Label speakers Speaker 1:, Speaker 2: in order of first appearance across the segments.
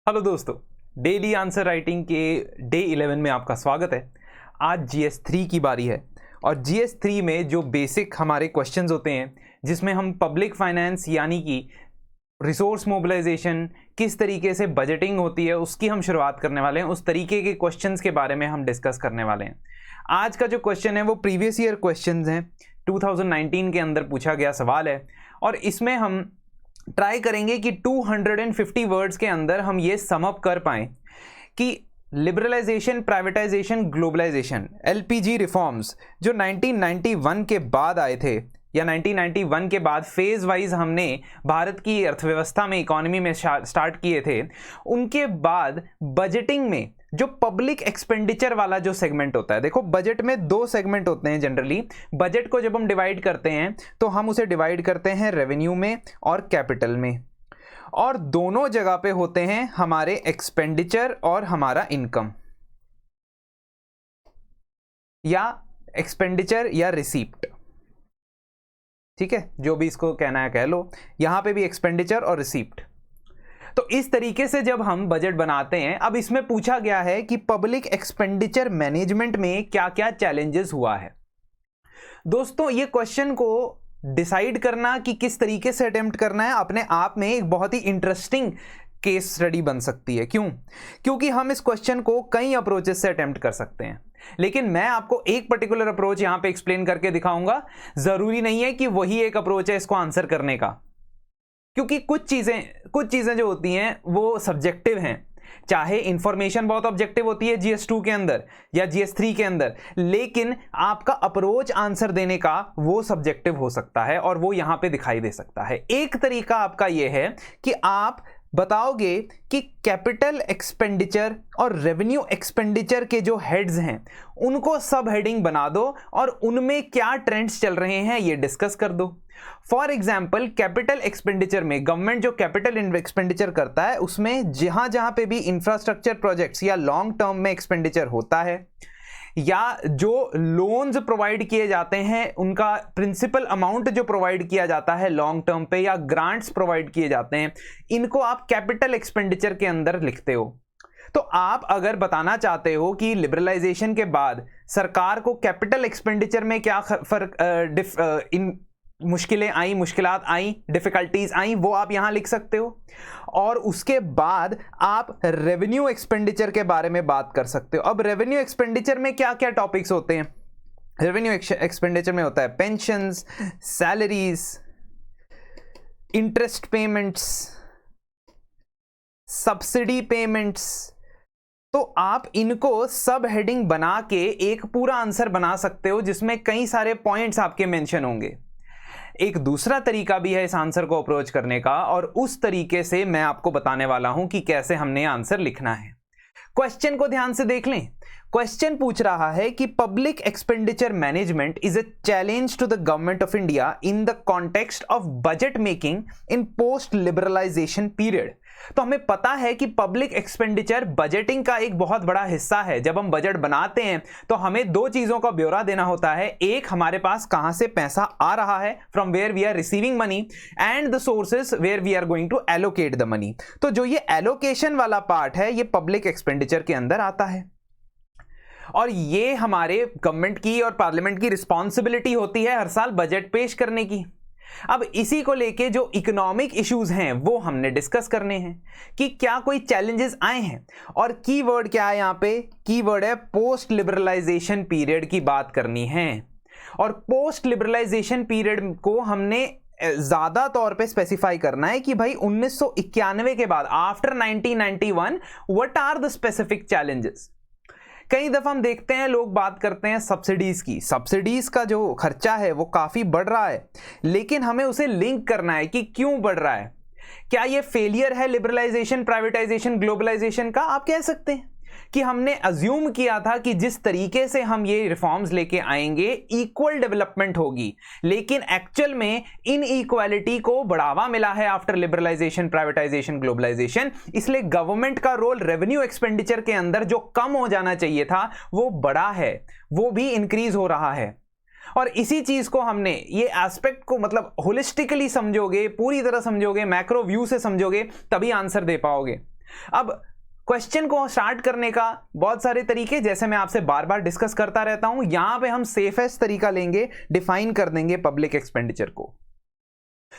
Speaker 1: Hello दोस्तों, daily answer writing के day 11 में आपका स्वागत है। आज GS3 की बारी है और GS3 में जो बेसिक हमारे क्वेश्चंस होते हैं जिसमें हम पब्लिक फाइनेंस यानी कि रिसोर्स मोबिलाइजेशन, किस तरीके से बजटिंग होती है उसकी हम शुरुआत करने वाले हैं। उस तरीके के क्वेश्चंस के बारे में हम डिस्कस करने वाले हैं। आज का जो क्वेश्चन है वो प्रीवियस ईयर क्वेश्चंस हैं, 2019 के अंदर पूछा गया सवाल है और इसमें हम ट्राई करेंगे कि 250 वर्ड्स के अंदर हम ये सम अप कर पाएं कि liberalisation, privatisation, globalisation, LPG reforms जो 1991 के बाद आए थे या 1991 के बाद फेज वाइज हमने भारत की अर्थव्यवस्था में, इकोनॉमी में स्टार्ट किए थे, उनके बाद बजटिंग में जो पब्लिक एक्सपेंडिचर वाला जो सेगमेंट होता है। देखो, बजट में दो सेगमेंट होते हैं जनरली। बजट को जब हम डिवाइड करते हैं तो हम उसे डिवाइड करते हैं रेवेन्यू में और कैपिटल में, और दोनों जगह पे होते हैं हमारे एक्सपेंडिचर और हमारा इनकम, या एक्सपेंडिचर या रिसीप्ट। ठीक है, जो भी इसको कहना है कह लो। यहां पे भी एक्सपेंडिचर और रिसीप्ट। तो इस तरीके से जब हम बजट बनाते हैं, अब इसमें पूछा गया है कि पब्लिक एक्सपेंडिचर मैनेजमेंट में क्या क्या चैलेंजेस हुआ है। दोस्तों, ये क्वेश्चन को डिसाइड करना कि किस तरीके से अटेम्प्ट करना है अपने आप में एक बहुत ही इंटरेस्टिंग केस स्टडी बन सकती है। क्यों? क्योंकि हम इस क्वेश्चन को कई अप्रोचेस से अटेम्प्ट कर सकते हैं, लेकिन मैं आपको एक पर्टिकुलर अप्रोच यहां पे एक्सप्लेन करके दिखाऊंगा। जरूरी नहीं है कि वही एक अप्रोच है इसको आंसर करने का, क्योंकि कुछ चीजें जो होती हैं वो सब्जेक्टिव हैं। चाहे इंफॉर्मेशन बहुत ऑब्जेक्टिव होती है GS2 के अंदर या GS3 के अंदर, लेकिन आपका अप्रोच आंसर देने का वो सब्जेक्टिव हो सकता है और वो यहां पे दिखाई दे सकता है। एक तरीका आपका ये है कि आप बताओगे कि कैपिटल एक्सपेंडिचर और रेवेन्यू एक्सपेंडिचर के जो हेड्स हैं उनको सब हेडिंग बना दो और उनमें क्या ट्रेंड्स चल रहे हैं ये डिस्कस कर दो। फॉर एग्जाम्पल, कैपिटल एक्सपेंडिचर में गवर्नमेंट जो कैपिटल एक्सपेंडिचर करता है उसमें जहां जहां पे भी इंफ्रास्ट्रक्चर प्रोजेक्ट्स या लॉन्ग टर्म में एक्सपेंडिचर होता है, या जो लोन्स प्रोवाइड किए जाते हैं उनका प्रिंसिपल अमाउंट जो प्रोवाइड किया जाता है लॉन्ग टर्म पे, या ग्रांट्स प्रोवाइड किए जाते हैं, इनको आप कैपिटल एक्सपेंडिचर के अंदर लिखते हो। तो आप अगर बताना चाहते हो कि लिबरलाइजेशन के बाद सरकार को कैपिटल एक्सपेंडिचर में क्या फर्क, मुश्किलें आई, मुश्किलात आई, डिफिकल्टीज आई, वो आप यहां लिख सकते हो। और उसके बाद आप रेवेन्यू एक्सपेंडिचर के बारे में बात कर सकते हो। अब रेवेन्यू एक्सपेंडिचर में क्या क्या टॉपिक्स होते हैं? रेवेन्यू एक्सपेंडिचर में होता है pensions, salaries, interest payments, subsidy payments. तो आप इनको सब हेडिंग बना के एक पूरा आंसर बना सकते हो जिसमें कई सारे पॉइंट्स आपके मेंशन होंगे। एक दूसरा तरीका भी है इस आंसर को अप्रोच करने का, और उस तरीके से मैं आपको बताने वाला हूं कि कैसे हमने आंसर लिखना है। क्वेश्चन को ध्यान से देख लें। क्वेश्चन पूछ रहा है कि public expenditure management is a challenge to the government of India in the context of budget making in post liberalisation period. तो हमें पता है कि पब्लिक एक्सपेंडिचर बजटिंग का एक बहुत बड़ा हिस्सा है। जब हम बजट बनाते हैं तो हमें दो चीजों का ब्यौरा देना होता है। एक, हमारे पास कहां से पैसा आ रहा है, from where we are receiving money, and the sources where we are going to allocate the money. तो जो ये एलोकेशन वाला पार्ट है ये पब्लिक एक्सपेंडिचर के अंदर आता है, और ये हमारे गवर्नमेंट की और पार्लियामेंट की रिस्पॉन्सिबिलिटी होती है हर साल बजट पेश करने की। अब इसी को लेके जो इकोनॉमिक इश्यूज हैं वो हमने डिस्कस करने हैं कि क्या कोई चैलेंजेस आए हैं, और कीवर्ड क्या है यहां पे? कीवर्ड है पोस्ट लिबरलाइजेशन पीरियड की बात करनी है। और पोस्ट लिबरलाइजेशन पीरियड को हमने ज्यादा तौर पे स्पेसिफाई करना है कि भाई 1991 के बाद, after 1991, what are the specific challenges. कई दफा हम देखते हैं लोग बात करते हैं सब्सिडीज की। सब्सिडीज का जो खर्चा है वो काफी बढ़ रहा है, लेकिन हमें उसे लिंक करना है कि क्यों बढ़ रहा है। क्या ये फेलियर है लिबरलाइजेशन, प्राइवेटाइजेशन, ग्लोबलाइजेशन का? आप कह सकते हैं कि हमने अज्यूम किया था कि जिस तरीके से हम ये रिफॉर्म्स लेके आएंगे इक्वल डेवलपमेंट होगी, लेकिन एक्चुअल में इन इक्वालिटी को बढ़ावा मिला है आफ्टर लिबरलाइजेशन, प्राइवेटाइजेशन, ग्लोबलाइजेशन। इसलिए गवर्नमेंट का रोल रेवेन्यू एक्सपेंडिचर के अंदर जो कम हो जाना चाहिए था वो बढ़ा है, वो भी इंक्रीज हो रहा है। और इसी चीज को हमने, ये एस्पेक्ट को मतलब होलिस्टिकली समझोगे, पूरी तरह समझोगे, मैक्रो व्यू से समझोगे, तभी आंसर दे पाओगे। अब क्वेश्चन को स्टार्ट करने का बहुत सारे तरीके, जैसे मैं आपसे बार बार डिस्कस करता रहता हूं, यहां पे हम सेफेस्ट तरीका लेंगे, डिफाइन कर देंगे पब्लिक एक्सपेंडिचर को।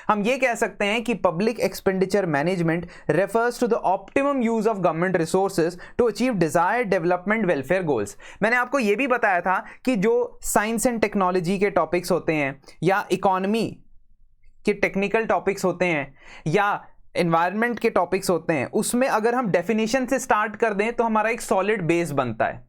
Speaker 1: हम ये कह सकते हैं कि public expenditure management refers to the optimum use of government resources to achieve desired development welfare goals. मैंने आपको यह भी बताया था कि जो साइंस एंड टेक्नोलॉजी के टॉपिक्स होते हैं या इकोनॉमी के टेक्निकल टॉपिक्स होते हैं या एनवायरनमेंट के टॉपिक्स होते हैं, उसमें अगर हम डेफिनेशन से स्टार्ट कर दें तो हमारा एक सॉलिड बेस बनता है।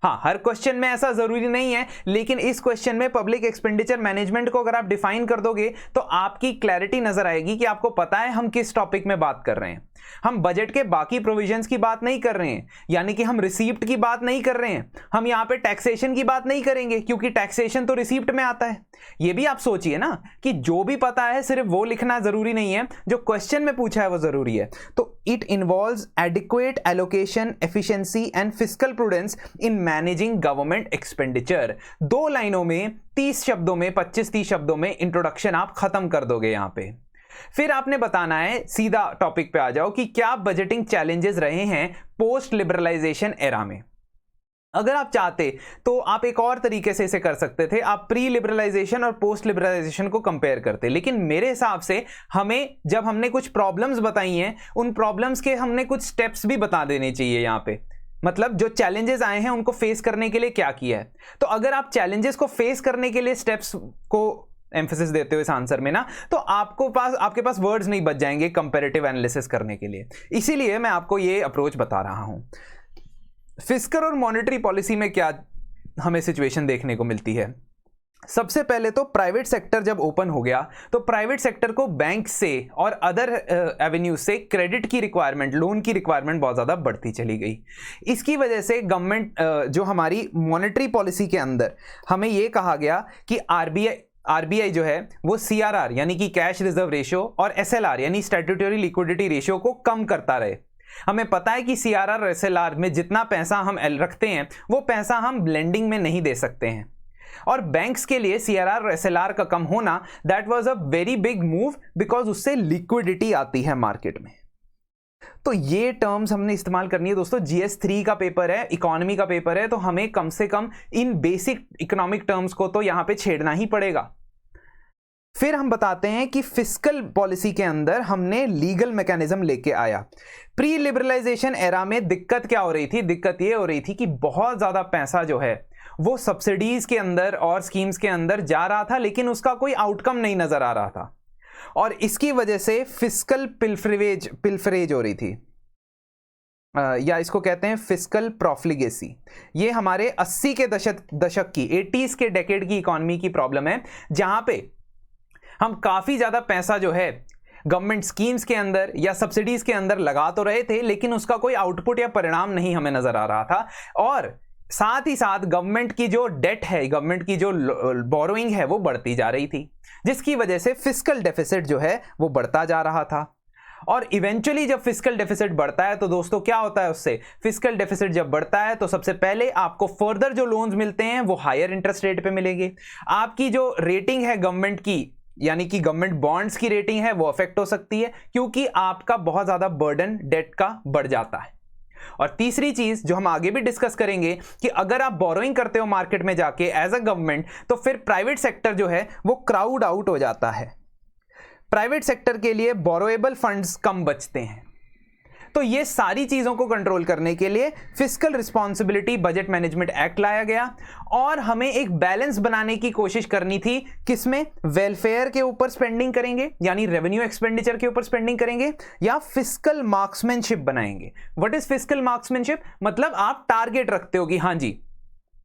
Speaker 1: हाँ, हर क्वेश्चन में ऐसा जरूरी नहीं है, लेकिन इस क्वेश्चन में पब्लिक एक्सपेंडिचर मैनेजमेंट को अगर आप डिफाइन कर दोगे तो आपकी क्लैरिटी नजर आएगी कि आपको पता है हम किस टॉपिक में बात कर रहे हैं। हम बजट के बाकी प्रोविजंस की बात नहीं कर रहे हैं, यानी कि हम रिसीप्ट की बात नहीं कर रहे हैं, हम यहां पे टैक्सेशन की बात नहीं करेंगे क्योंकि टैक्सेशन तो रिसीप्ट में आता है। ये भी आप सोचिए ना कि जो भी पता है सिर्फ वो लिखना जरूरी नहीं है, जो क्वेश्चन में पूछा है वो जरूरी है। तो it involves adequate allocation, efficiency and fiscal prudence in managing government expenditure. 2 लाइनों में 30 शब्दों में 25-30 शब्दों में इंट्रोडक्शन आप खत्म कर दोगे यहां पे। फिर आपने बताना है, सीधा टॉपिक पे आ जाओ, कि क्या बजटिंग चैलेंजेस रहे हैं पोस्ट लिबरलाइजेशन एरा में। अगर आप चाहते तो आप एक और तरीके से इसे कर सकते थे, आप प्री लिबरलाइजेशन और पोस्ट लिबरलाइजेशन को कंपेयर करते, लेकिन मेरे हिसाब से हमें, जब हमने कुछ प्रॉब्लम्स बताई हैं, उन प्रॉब्लम्स के हमने कुछ स्टेप्स भी बता देने चाहिए यहां पे। मतलब जो चैलेंजेस आए हैं उनको फेस करने के लिए क्या किया है। तो अगर आप चैलेंजेस को फेस करने के लिए स्टेप्स को एम्फेसिस देते हो इस आंसर में ना, तो आपके पास वर्ड्स नहीं बच जाएंगे कंपैरेटिव एनालिसिस करने के लिए। इसीलिए मैं आपको ये अप्रोच बता रहा हूं। फिस्कल और मॉनेटरी पॉलिसी में क्या हमें सिचुएशन देखने को मिलती है। सबसे पहले तो प्राइवेट सेक्टर जब ओपन हो गया तो प्राइवेट सेक्टर को बैंक से और अदर एवेन्यूज से क्रेडिट की रिक्वायरमेंट, लोन की रिक्वायरमेंट बहुत ज़्यादा बढ़ती चली गई। इसकी वजह से गवर्नमेंट जो हमारी मॉनेटरी पॉलिसी के अंदर हमें यह कहा गया कि आरबीआई जो है वो सीआरआर यानी कि कैश रिजर्व रेशियो और एसएलआर यानी स्टैट्यूटरी लिक्विडिटी रेशियो को कम करता रहे। हमें पता है कि सीआरआर और एसएलआर में जितना पैसा हम रखते हैं वो पैसा हम लेंडिंग में नहीं दे सकते हैं, और बैंक्स के लिए सीआरआर और एसएलआर का कम होना that was a very big move, because उससे लिक्विडिटी आती है मार्केट में। तो ये टर्म्स हमने इस्तेमाल करनी है दोस्तों। जीएस 3 का पेपर है, इकोनॉमी का पेपर है, तो हमें कम से कम इन बेसिक इकोनॉमिक टर्म्स को तो यहां पे छेड़ना ही पड़ेगा। फिर हम बताते हैं कि फिस्कल पॉलिसी के अंदर हमने लीगल मैकेनिज्म लेके आया। प्री लिबरलाइजेशन एरा में दिक्कत क्या हो रही थी? दिक्कत ये हो रही थी कि बहुत ज्यादा पैसा जो है वो सब्सिडीज के अंदर और स्कीम्स के अंदर जा रहा था, लेकिन उसका कोई आउटकम नहीं नजर आ रहा था, और इसकी वजह से फिस्कल पिल्फरेज हो रही थी, या इसको कहते हैं फिस्कल प्रॉफिलिगेसी। ये हमारे 80 के दशक की 80s के डेकेड की इकोनॉमी की प्रॉब्लम है, जहां पे हम काफी ज्यादा पैसा जो है गवर्नमेंट स्कीम्स के अंदर या सब्सिडीज के अंदर लगा तो रहे थे, लेकिन उसका कोई आउटपुट या परिणाम नहीं हमें नजर आ रहा था, और साथ ही साथ गवर्नमेंट की जो डेट है, गवर्नमेंट की जो बोरोइंग है वो बढ़ती जा रही थी, जिसकी वजह से फिस्कल डेफिसिट जो है वो बढ़ता जा रहा था। और इवेंचुअली जब फिस्कल डेफिसिट बढ़ता है तो दोस्तों क्या होता है उससे? फिस्कल डेफिसिट जब बढ़ता है तो सबसे पहले आपको फर्दर जो लोन्स मिलते हैं वो हायर इंटरेस्ट रेट पे मिलेंगे। आपकी जो रेटिंग है गवर्नमेंट की, यानी कि गवर्नमेंट बॉन्ड्स की रेटिंग है, वो अफेक्ट हो सकती है, क्योंकि आपका बहुत ज्यादा बर्डन डेट का बढ़ जाता है। और तीसरी चीज जो हम आगे भी डिस्कस करेंगे कि अगर आप बोरोइंग करते हो मार्केट में जाके एज अ गवर्नमेंट, तो फिर प्राइवेट सेक्टर जो है वो क्राउड आउट हो जाता है। प्राइवेट सेक्टर के लिए बोरोएबल फंड्स कम बचते हैं। तो ये सारी चीजों को कंट्रोल करने के लिए fiscal responsibility budget management act लाया गया, और हमें एक बैलेंस बनाने की कोशिश करनी थी। किसमें? वेलफेयर के ऊपर स्पेंडिंग करेंगे, यानी रेवेन्यू एक्सपेंडिचर के ऊपर स्पेंडिंग करेंगे, या फिस्कल मार्क्समैनशिप बनाएंगे। What is fiscal marksmanship? मतलब आप टारगेट रखते हो कि हाँ जी,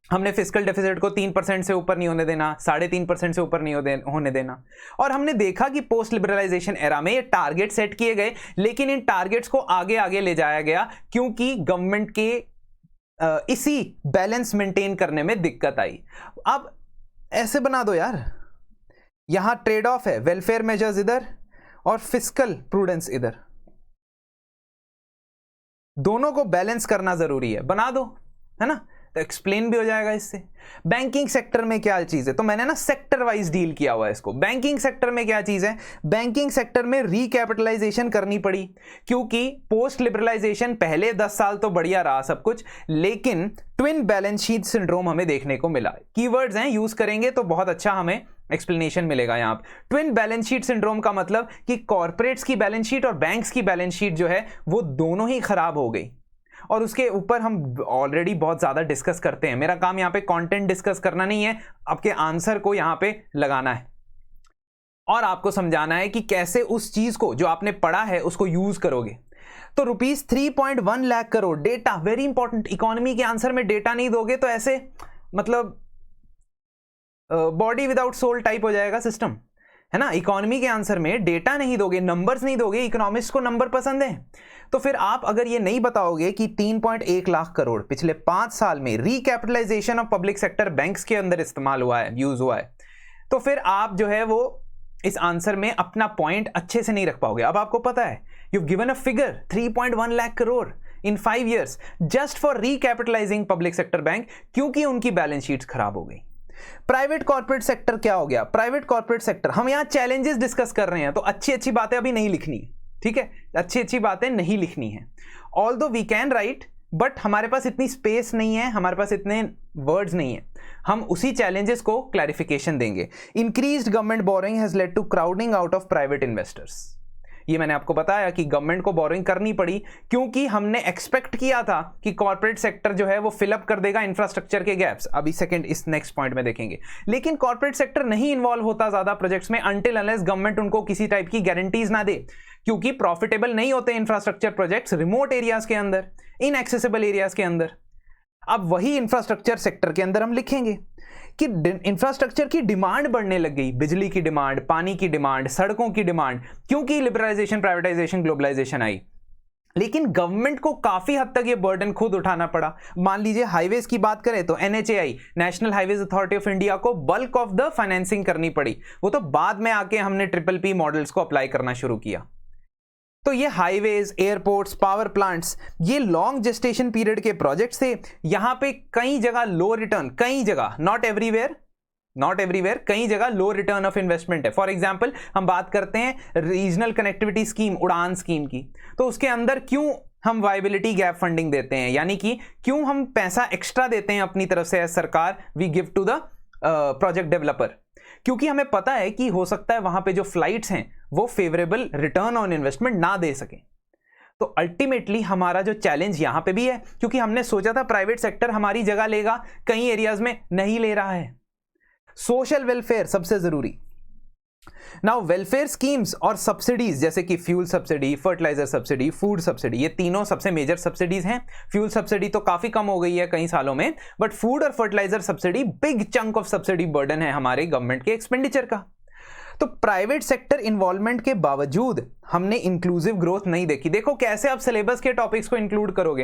Speaker 1: हमने फिस्कल डेफिसिट को 3% से ऊपर नहीं होने देना, 3.5% से ऊपर नहीं होने देना। और हमने देखा कि पोस्ट लिबरलाइजेशन एरा में ये टारगेट सेट किए गए, लेकिन इन टारगेट्स को आगे आगे ले जाया गया क्योंकि गवर्नमेंट के इसी बैलेंस मेंटेन करने में दिक्कत आई। अब ऐसे बना दो यार, यहां ट्रेड ऑफ है, वेलफेयर मेजर्स इधर और फिस्कल प्रूडेंस इधर, दोनों को बैलेंस करना जरूरी है, बना दो, है ना। तो एक्सप्लेन भी हो जाएगा इससे। बैंकिंग सेक्टर में क्या चीज है, तो मैंने ना सेक्टर वाइज डील किया हुआ है इसको। बैंकिंग सेक्टर में क्या चीज है, बैंकिंग सेक्टर में रिकैपिटलाइजेशन करनी पड़ी, क्योंकि पोस्ट लिबरलाइजेशन पहले 10 साल तो बढ़िया रहा सब कुछ, लेकिन ट्विन बैलेंस शीट सिंड्रोम हमें देखने को मिला। कीवर्ड्स हैं, यूज करेंगे तो बहुत अच्छा हमें एक्सप्लेनेशन मिलेगा यहां पर। ट्विन बैलेंस शीट सिंड्रोम का मतलब कि कॉर्पोरेट्स की बैलेंस शीट और बैंक्स की बैलेंस शीट जो है वो दोनों ही खराब हो गई, और उसके ऊपर हम ऑलरेडी बहुत ज्यादा डिस्कस करते हैं। मेरा काम यहाँ पे कंटेंट डिस्कस करना नहीं है, आपके आंसर को यहाँ पे लगाना है और आपको समझाना है कि कैसे उस चीज को जो आपने पढ़ा है उसको यूज करोगे। तो rupees 3.1 lakh crore, data very important. Economy के आंसर में डेटा नहीं दोगे तो ऐसे मतलब बॉडी विदाउट सोल टाइप हो जाएगा सिस्टम, है ना। इकोनॉमी के आंसर में डेटा नहीं दोगे, नंबर्स नहीं दोगे, इकोनॉमिस्ट को नंबर पसंद है। तो फिर आप अगर ये नहीं बताओगे कि 3.1 लाख करोड़ पिछले 5 साल में recapitalisation of public sector banks के अंदर इस्तेमाल हुआ है, यूज हुआ है, तो फिर आप जो है वो इस आंसर में अपना पॉइंट अच्छे से नहीं रख पाओगे। अब आपको पता है you given a figure 3.1 lakh crore in 5 years just for recapitalising public sector bank, क्योंकि उनकी बैलेंस शीट्स खराब हो गई। प्राइवेट कॉर्पोरेट सेक्टर क्या हो गया, प्राइवेट कॉर्पोरेट सेक्टर, हम यहां चैलेंजेस डिस्कस कर रहे हैं तो अच्छी अच्छी बातें अभी नहीं लिखनी है, ठीक है, अच्छी अच्छी बातें नहीं लिखनी है। Although we can write, but हमारे पास इतनी स्पेस नहीं है, हमारे पास इतने वर्ड्स नहीं है। हम उसी चैलेंजेस को क्लैरिफिकेशन देंगे। Increased government borrowing has led to crowding out of private investors. ये मैंने आपको बताया कि गवर्नमेंट को बोरोइंग करनी पड़ी क्योंकि हमने एक्सपेक्ट किया था कि कॉर्पोरेट सेक्टर जो है वो फिलअप कर देगा इंफ्रास्ट्रक्चर के गैप्स। अभी सेकंड इस नेक्स्ट पॉइंट में देखेंगे, लेकिन कॉर्पोरेट सेक्टर नहीं इन्वॉल्व होता ज्यादा प्रोजेक्ट्स में अनटिल अनलेस गवर्नमेंट उनको किसी टाइप की गारंटीज ना दे, क्योंकि प्रॉफिटेबल नहीं होते इंफ्रास्ट्रक्चर प्रोजेक्ट्स रिमोट एरियाज के अंदर, इनएक्सेसिबल एरियाज के अंदर। अब वही इंफ्रास्ट्रक्चर सेक्टर के अंदर हम लिखेंगे कि इंफ्रास्ट्रक्चर की डिमांड बढ़ने लग गई, बिजली की डिमांड, पानी की डिमांड, सड़कों की डिमांड, क्योंकि लिबरलाइजेशन, प्राइवेटाइजेशन, ग्लोबलाइजेशन आई। लेकिन गवर्नमेंट को काफी हद तक ये बर्डन खुद उठाना पड़ा। मान लीजिए हाईवेज की बात करें तो NHAI, national highways authority of India को बल्क ऑफ द फाइनेंसिंग करनी पड़ी। वो तो बाद में आके हमने PPP मॉडल्स को अप्लाई करना शुरू किया। तो ये हाईवेज, एयरपोर्ट्स, पावर प्लांट्स, ये लॉन्ग जेस्टेशन पीरियड के प्रोजेक्ट्स थे। यहां पे कई जगह लो रिटर्न, कई जगह, नॉट एवरीवेयर, कई जगह लो रिटर्न ऑफ इन्वेस्टमेंट है। फॉर एग्जांपल हम बात करते हैं रीजनल कनेक्टिविटी स्कीम, उड़ान स्कीम की, तो उसके अंदर क्यों हम वायबिलिटी गैप फंडिंग देते हैं, यानी कि क्यों हम पैसा एक्स्ट्रा देते हैं अपनी तरफ से एज सरकार, we give to the project developer, क्योंकि हमें पता है कि हो सकता है वहां पे जो फ्लाइट्स हैं वो फेवरेबल रिटर्न ऑन इन्वेस्टमेंट ना दे सके। तो अल्टीमेटली हमारा जो चैलेंज यहां पे भी है, क्योंकि हमने सोचा था प्राइवेट सेक्टर हमारी जगह लेगा, कई एरियाज में नहीं ले रहा है। सोशल वेलफेयर सबसे जरूरी। नाउ वेलफेयर स्कीम्स और सब्सिडीज जैसे कि fuel subsidy, fertiliser subsidy, food subsidy, ये तीनों सबसे मेजर सब्सिडीज हैं। फ्यूल सब्सिडी तो काफी कम हो गई है कई सालों में, बट फूड और fertiliser subsidy big chunk of subsidy burden है हमारे गवर्नमेंट के एक्सपेंडिचर का। तो प्राइवेट सेक्टर इन्वॉल्वमेंट के बावजूद हमने इंक्लूसिव ग्रोथ नहीं देखी। देखो कैसे आप सिलेबस के टॉपिक्स को इंक्लूड करोगे।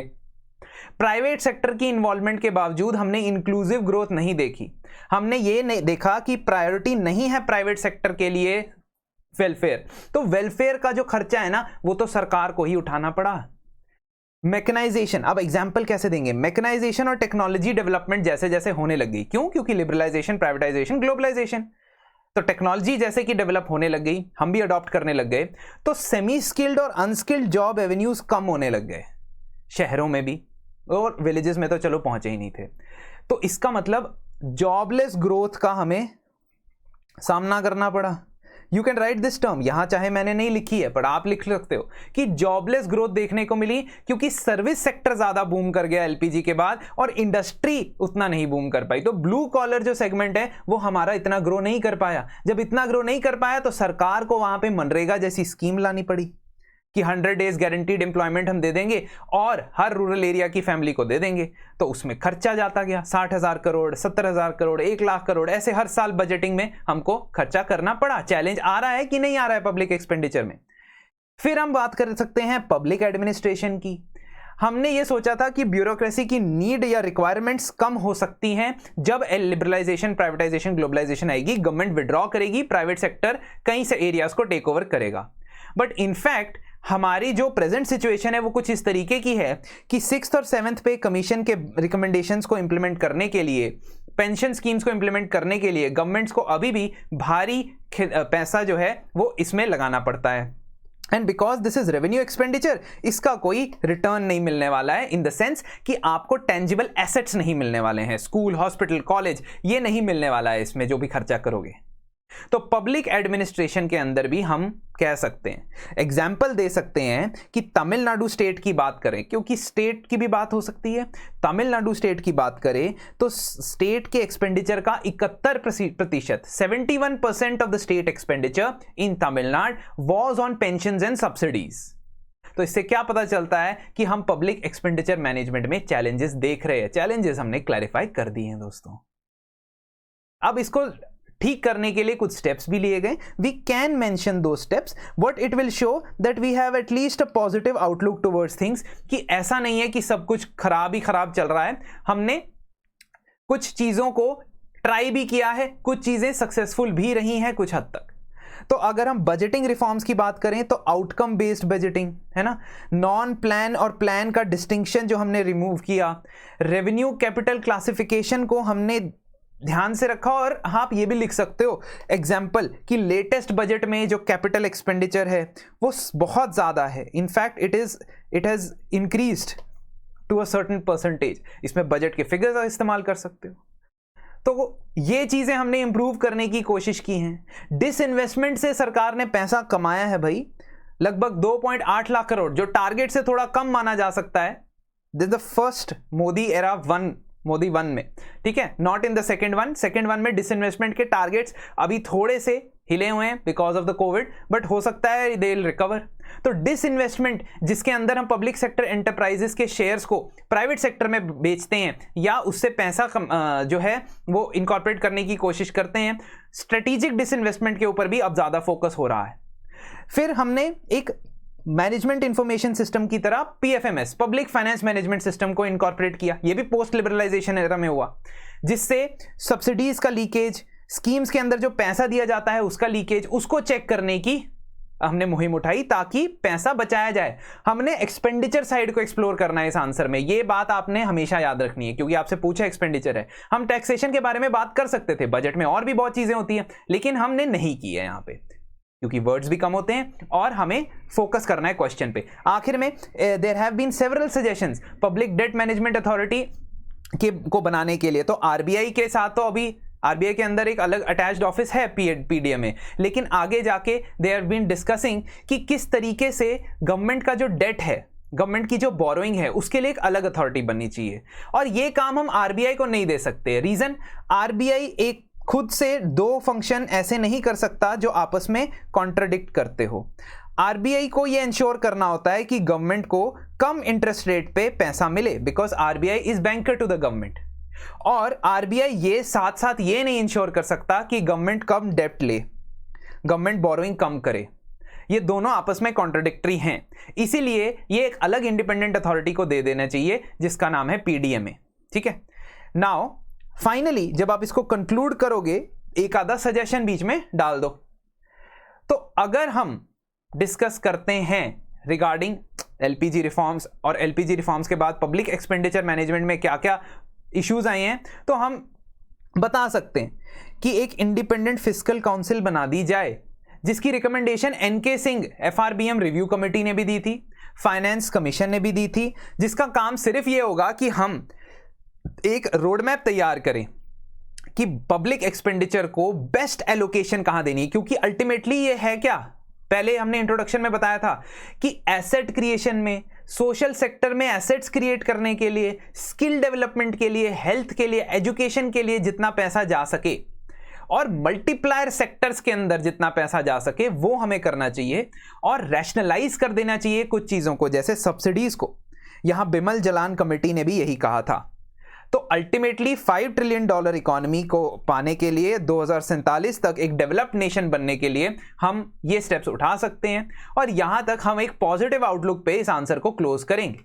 Speaker 1: प्राइवेट सेक्टर की इन्वॉल्वमेंट के बावजूद हमने इंक्लूसिव ग्रोथ नहीं देखी। हमने ये नहीं देखा कि प्रायोरिटी नहीं है प्राइवेट सेक्टर के लिए वेलफेयर, तो वेलफेयर का जो खर्चा है ना वो तो सरकार को ही उठाना पड़ा। मैकेनाइजेशन, अब एग्जांपल कैसे देंगे। मैकेनाइजेशन और टेक्नोलॉजी डेवलपमेंट जैसे जैसे होने लग गई, क्यों, क्योंकि लिबरलाइजेशन, प्राइवेटाइजेशन, ग्लोबलाइजेशन, तो टेक्नोलॉजी जैसे कि डेवलप होने लग गई, हम भी अडॉप्ट करने लग गए, तो सेमी स्किल्ड और अनस्किल्ड जॉब एवेन्यूज कम होने लग गए शहरों में भी, और विलेजेस में तो चलो पहुंचे ही नहीं थे। तो इसका मतलब जॉबलेस ग्रोथ का हमें सामना करना पड़ा। You can write this term, यहां चाहे मैंने नहीं लिखी है पर आप लिख सकते हो कि जॉबलेस ग्रोथ देखने को मिली क्योंकि सर्विस सेक्टर ज्यादा बूम कर गया LPG के बाद और इंडस्ट्री उतना नहीं बूम कर पाई। तो ब्लू कॉलर जो सेगमेंट है वो हमारा इतना ग्रो नहीं कर पाया। जब इतना ग्रो नहीं कर पाया तो सरकार को वहां पे मनरेगा जैसी स्कीम लानी पड़ी कि 100 डेज गारंटीड एम्प्लॉयमेंट हम दे देंगे और हर रूरल एरिया की फैमिली को दे देंगे। तो उसमें खर्चा जाता गया 60,000 करोड़, 70,000 करोड़, 1 लाख करोड़, ऐसे हर साल बजटिंग में हमको खर्चा करना पड़ा। चैलेंज आ रहा है कि नहीं आ रहा है पब्लिक एक्सपेंडिचर में। फिर हम बात कर सकते हैं पब्लिक एडमिनिस्ट्रेशन की। हमने ये सोचा था कि ब्यूरोक्रेसी की नीड या रिक्वायरमेंट्स कम हो सकती हैं जब लिबरलाइजेशन, प्राइवेटाइजेशन, ग्लोबलाइजेशन आएगी, गवर्नमेंट विड्रॉ करेगी, प्राइवेट सेक्टर कई से एरियाज को टेक ओवर करेगा। बट इनफैक्ट हमारी जो प्रेजेंट सिचुएशन है वो कुछ इस तरीके की है कि 6th और 7th पे कमीशन के रिकमेंडेशंस को इंप्लीमेंट करने के लिए, पेंशन स्कीम्स को इंप्लीमेंट करने के लिए गवर्नमेंट्स को अभी भी भारी पैसा जो है वो इसमें लगाना पड़ता है। And because this is revenue expenditure, इसका कोई रिटर्न नहीं मिलने वाला है, इन द सेंस कि आपको टेंजिबल एसेट्स नहीं मिलने वाले हैं, स्कूल, हॉस्पिटल, कॉलेज, ये नहीं मिलने वाला है इसमें जो भी खर्चा करोगे। तो पब्लिक एडमिनिस्ट्रेशन के अंदर भी हम कह सकते हैं, एग्जाम्पल दे सकते हैं कि तमिलनाडु स्टेट की बात करें, क्योंकि स्टेट की भी बात हो सकती है। तमिलनाडु स्टेट की बात करें तो स्टेट के एक्सपेंडिचर का 71%, 71% of the state expenditure in Tamil Nadu was on pensions and subsidies. तो इससे क्या पता चलता है कि हम पब्लिक एक्सपेंडिचर मैनेजमेंट में चैलेंजेस देख रहे हैं। चैलेंजेस हमने क्लैरिफाई कर दिए हैं दोस्तों। अब इसको ठीक करने के लिए कुछ स्टेप्स भी लिए गए। वी कैन मेंशन दो steps, but it will show that we have at least a positive outlook towards things, कि ऐसा नहीं है कि सब कुछ खराब ही खराब चल रहा है। हमने कुछ चीजों को ट्राई भी किया है, कुछ चीजें सक्सेसफुल भी रही हैं कुछ हद तक। तो अगर हम बजटिंग रिफॉर्म्स की बात करें तो आउटकम बेस्ड बजटिंग है ना, नॉन प्लान और प्लान का डिस्टिंक्शन जो हमने रिमूव किया, रेवेन्यू कैपिटल क्लासिफिकेशन को हमने ध्यान से रखा। और आप ये भी लिख सकते हो एग्जाम्पल कि लेटेस्ट बजट में जो कैपिटल एक्सपेंडिचर है वो बहुत ज़्यादा है, in fact it has increased to a certain percentage. इसमें बजट के फिगर्स का इस्तेमाल कर सकते हो। तो ये चीज़ें हमने इंप्रूव करने की कोशिश की हैं। डिसइन्वेस्टमेंट से सरकार ने पैसा कमाया है भाई, लगभग 2.8 लाख करोड़, जो टारगेट से थोड़ा कम माना जा सकता है। This the first Modi era Modi 1 में, ठीक है, not in the second one में डिसइन्वेस्टमेंट के टारगेट्स अभी थोड़े से हिले हुए हैं because of the Covid, but हो सकता है दे विल रिकवर। तो डिसइन्वेस्टमेंट जिसके अंदर हम पब्लिक सेक्टर एंटरप्राइजेस के शेयर्स को प्राइवेट सेक्टर में बेचते हैं या उससे पैसा जो है वो इनकॉर्पोरेट करने की कोशिश करते हैं, स्ट्रेटेजिक डिसइन्वेस्टमेंट के ऊपर भी अब ज़्यादा फोकस हो रहा है। फिर हमने एक मैनेजमेंट इंफॉर्मेशन सिस्टम की तरह PFMS, public finance management system को इनकॉर्पोरेट किया। यह भी पोस्ट लिबरलाइजेशन एरा में हुआ, जिससे सब्सिडीज का लीकेज, स्कीम्स के अंदर जो पैसा दिया जाता है उसका लीकेज, उसको चेक करने की हमने मुहिम उठाई ताकि पैसा बचाया जाए। हमने एक्सपेंडिचर साइड को एक्सप्लोर करना है इस आंसर में। यह बात आपने हमेशा याद रखनी है, क्योंकि आपसे पूछा एक्सपेंडिचर है। हम टैक्सेशन के बारे में बात कर सकते थे, बजट में और भी बहुत चीजें होती हैं, लेकिन हमने नहीं की है यहाँ पे, क्योंकि वर्ड्स भी कम होते हैं और हमें फोकस करना है क्वेश्चन पे। आखिर में there have been several suggestions public debt management authority को बनाने के लिए। तो आरबीआई के साथ तो अभी आरबीआई के अंदर एक अलग अटैच्ड ऑफिस है पीडीएमए, लेकिन आगे जाके दे हैव बीन डिस्कसिंग कि किस तरीके से गवर्नमेंट का जो डेट है, गवर्नमेंट की जो बोरोइंग है, उसके लिए एक अलग अथॉरिटी बननी चाहिए। और ये काम हम आरबीआई को नहीं दे सकते। रीजन, आरबीआई एक खुद से दो फंक्शन ऐसे नहीं कर सकता जो आपस में कॉन्ट्राडिक्ट करते हो। आरबीआई को यह इंश्योर करना होता है कि गवर्नमेंट को कम इंटरेस्ट रेट पे पैसा मिले, because RBI is banker to the government. और आरबीआई ये साथ साथ ये नहीं इंश्योर कर सकता कि गवर्नमेंट कम डेब्ट ले, गवर्नमेंट बोरोइंग कम करे। ये दोनों आपस में कॉन्ट्राडिक्टरी हैं, इसीलिए ये एक अलग इंडिपेंडेंट अथॉरिटी को दे देना चाहिए जिसका नाम है पीडीएमए। ठीक है, नाउ फाइनली जब आप इसको कंक्लूड करोगे, एक आधा सजेशन बीच में डाल दो। तो अगर हम डिस्कस करते हैं रिगार्डिंग एलपीजी रिफॉर्म्स, और एलपीजी रिफॉर्म्स के बाद पब्लिक एक्सपेंडिचर मैनेजमेंट में क्या क्या इश्यूज आए हैं, तो हम बता सकते हैं कि एक इंडिपेंडेंट फिस्कल काउंसिल बना दी जाए, जिसकी recommendation N K Singh FRBM review committee ने भी दी थी, फाइनेंस कमीशन ने भी दी थी, जिसका काम सिर्फ ये होगा कि हम एक रोड मैप तैयार करें कि पब्लिक एक्सपेंडिचर को बेस्ट एलोकेशन कहां देनी है। क्योंकि अल्टीमेटली ये है क्या, पहले हमने इंट्रोडक्शन में बताया था कि एसेट क्रिएशन में, सोशल सेक्टर में एसेट्स क्रिएट करने के लिए, स्किल डेवलपमेंट के लिए, हेल्थ के लिए, एजुकेशन के लिए जितना पैसा जा सके, और मल्टीप्लायर सेक्टर्स के अंदर जितना पैसा जा सके वो हमें करना चाहिए, और रैशनलाइज कर देना चाहिए कुछ चीजों को, जैसे सब्सिडीज को। यहां बिमल जलान कमेटी ने भी यही कहा था। तो अल्टीमेटली $5 ट्रिलियन इकोनॉमी को पाने के लिए 2047 तक एक डेवलप्ड नेशन बनने के लिए हम ये स्टेप्स उठा सकते हैं, और यहां तक हम एक पॉजिटिव आउटलुक पे इस आंसर को क्लोज करेंगे।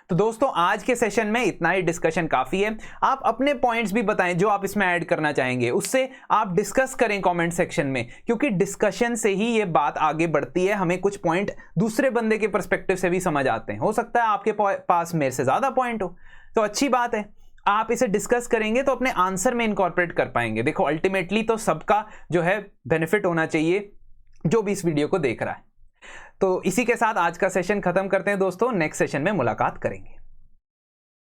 Speaker 1: तो दोस्तों आज के सेशन में इतना ही, डिस्कशन काफी है। आप अपने पॉइंट्स भी बताएं जो आप इसमें ऐड करना चाहेंगे, उससे आप डिस्कस करें कमेंट सेक्शन में, क्योंकि डिस्कशन से ही ये बात आगे बढ़ती है, हमें कुछ पॉइंट दूसरे बंदे के पर्सपेक्टिव से भी समझ आते हैं। हो सकता है आपके पास मेरे से ज्यादा पॉइंट हो, तो अच्छी बात है, आप इसे डिस्कस करेंगे तो अपने आंसर में इनकॉर्पोरेट कर पाएंगे। देखो अल्टीमेटली तो सबका जो है बेनिफिट होना चाहिए जो भी इस वीडियो को देख रहा है। तो इसी के साथ आज का सेशन खत्म करते हैं दोस्तों, नेक्स्ट सेशन में मुलाकात करेंगे।